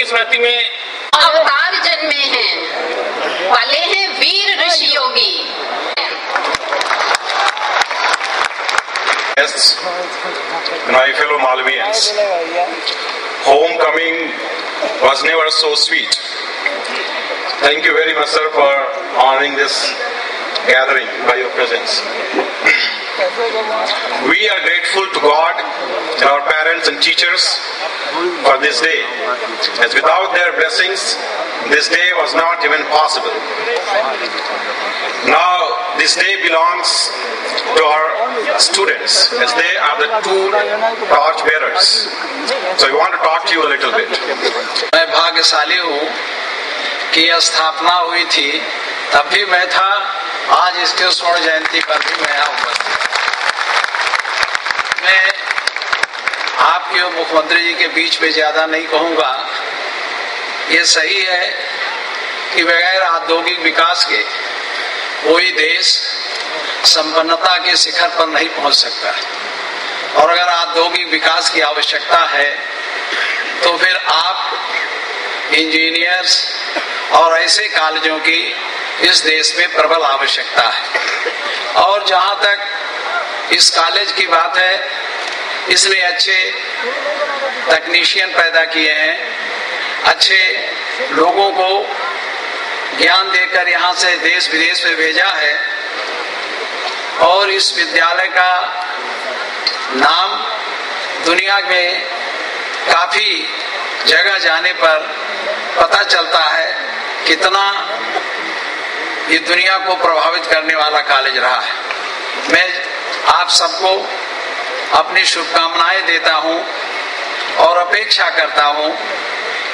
स्मृति में अवतार जन्मे हैं, पले हैं वीर ऋषि योगी। Yes, my fellow Malvians, homecoming was never so sweet. Thank you very much, sir, for honoring this gathering by your presence. We are grateful to God, our parents and teachers for this day, as without their blessings, this day was not even possible. Now, this day belongs to our students, as they are the two torch bearers. So I want to talk to you a little bit. मैं भाग्यशाली हूँ कि स्थापना हुई थी, तब भी मैं था, आज इसके स्वर्ण जयंती पर भी मैं यहाँ उपस्थित। मैं आपके और मुख्यमंत्री जी के बीच में ज्यादा नहीं कहूँगा। ये सही है कि बगैर औद्योगिक विकास के कोई देश संपन्नता के शिखर पर नहीं पहुंच सकता, और अगर औद्योगिक विकास की आवश्यकता है तो फिर आप इंजीनियर्स और ऐसे कॉलेजों की इस देश में प्रबल आवश्यकता है। और जहां तक इस कॉलेज की बात है, इसलिए अच्छे तकनीशियन पैदा किए हैं, अच्छे लोगों को ज्ञान देकर यहाँ से देश विदेश में भेजा है, और इस विद्यालय का नाम दुनिया में काफी जगह जाने पर पता चलता है कितना ये दुनिया को प्रभावित करने वाला कॉलेज रहा है। मैं आप सबको अपनी शुभकामनाएं देता हूं और अपेक्षा करता हूं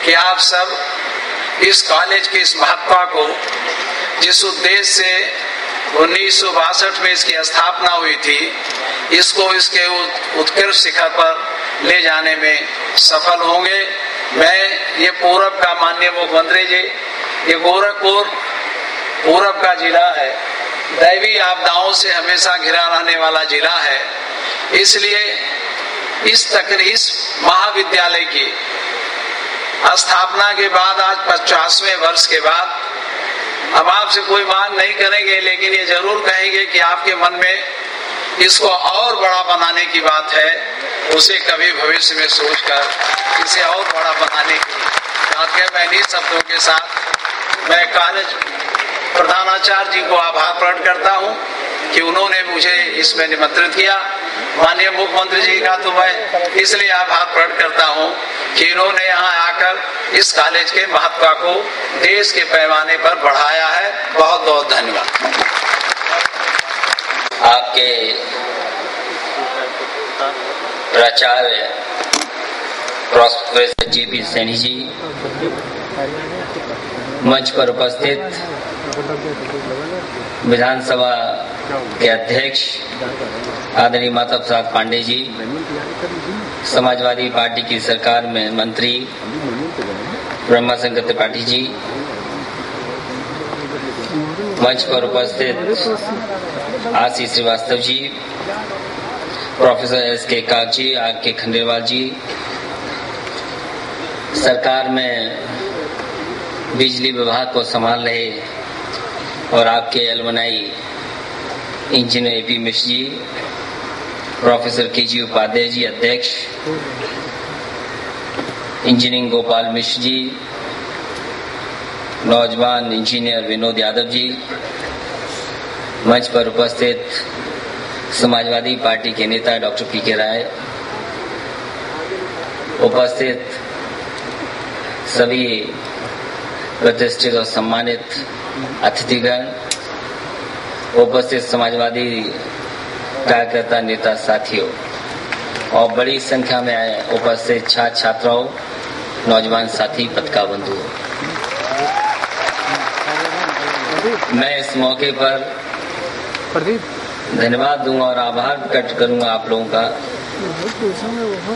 कि आप सब इस कॉलेज की इस महत्ता को, जिस उद्देश्य से 1962 में इसकी स्थापना हुई थी, इसको इसके उत्कृष्ट शिखर पर ले जाने में सफल होंगे। मैं ये पूरब का माननीय मुख्यमंत्री जी, ये गोरखपुर पूरब का जिला है, दैवीय आपदाओं से हमेशा घिरा रहने वाला जिला है, इसलिए इस महाविद्यालय की स्थापना के बाद आज 50वें वर्ष के बाद अब आपसे कोई मांग नहीं करेंगे, लेकिन ये जरूर कहेंगे कि आपके मन में इसको और बड़ा बनाने की बात है, उसे कभी भविष्य में सोचकर इसे और बड़ा बनाने की बात है। मैं इन्हीं शब्दों के साथ मैं कॉलेज प्रधानाचार्य जी को आभार प्रकट करता हूँ कि उन्होंने मुझे इसमें निमंत्रित किया। माननीय मुख्यमंत्री जी का तो मैं इसलिए आभार प्रकट करता हूँ कि इन्होंने यहाँ आकर इस कॉलेज के महत्व को देश के पैमाने पर बढ़ाया है। बहुत बहुत धन्यवाद। आपके प्राचार्य प्रोफेसर जी.पी. सैनी जी, मंच पर उपस्थित विधानसभा के अध्यक्ष आदरणीय माता प्रसाद पांडे जी, समाजवादी पार्टी की सरकार में मंत्री ब्रह्मा शंकर त्रिपाठी जी, मंच पर उपस्थित आशीष श्रीवास्तव जी, प्रोफेसर एस.के. काक जी, आर.के. खंडेलवाल जी, सरकार में बिजली विभाग को संभाल रहे और आपके alumni engineer AP. Mishra ji, professor KG. Upadhyay ji अध्यक्ष, इंजीनियरिंग गोपाल मिश्र जी, नौजवान इंजीनियर विनोद यादव जी, मंच पर उपस्थित समाजवादी पार्टी के नेता डॉक्टर पी.के. राय, उपस्थित सभी प्रतिष्ठित और सम्मानित अतिथिगण, उपस्थित समाजवादी कार्यकर्ता नेता साथियों और बड़ी संख्या में आए उपस्थित छात्र छात्राओं, नौजवान साथी, पत्रकार बंधुओं, मैं इस मौके पर धन्यवाद दूंगा और आभार प्रकट करूंगा आप लोगों का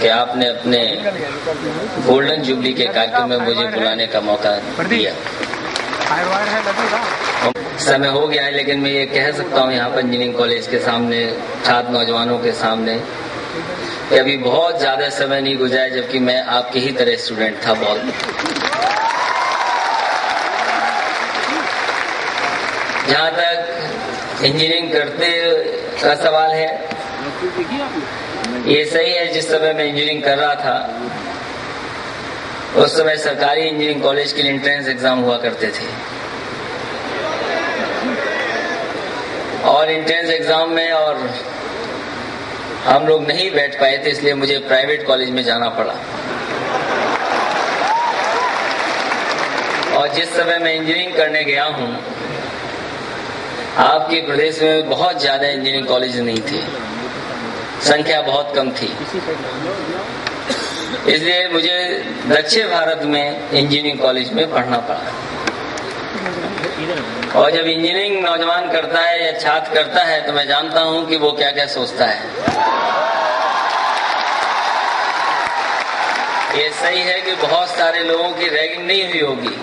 कि आपने अपने गोल्डन जुबली के कार्यक्रम में मुझे बुलाने का मौका दिया। समय हो गया है, लेकिन मैं ये कह सकता हूँ यहाँ पर इंजीनियरिंग कॉलेज के सामने, छात्र नौजवानों के सामने, कि अभी बहुत ज्यादा समय नहीं गुजरा जबकि मैं आपके ही तरह स्टूडेंट था। बहुत जहाँ तक इंजीनियरिंग करते का सवाल है, ये सही है। जिस समय मैं इंजीनियरिंग कर रहा था उस समय सरकारी इंजीनियरिंग कॉलेज के लिए एंट्रेंस एग्जाम हुआ करते थे, और एंट्रेंस एग्जाम में और हम लोग नहीं बैठ पाए थे, इसलिए मुझे प्राइवेट कॉलेज में जाना पड़ा। और जिस समय मैं इंजीनियरिंग करने गया हूँ, आपके प्रदेश में बहुत ज्यादा इंजीनियरिंग कॉलेज नहीं थे, संख्या बहुत कम थी, इसलिए मुझे दक्षिण भारत में इंजीनियरिंग कॉलेज में पढ़ना पड़ा। और जब इंजीनियरिंग नौजवान करता है या छात्र करता है तो मैं जानता हूं कि वो क्या क्या सोचता है। ये सही है कि बहुत सारे लोगों की रैगिंग नहीं हुई होगी,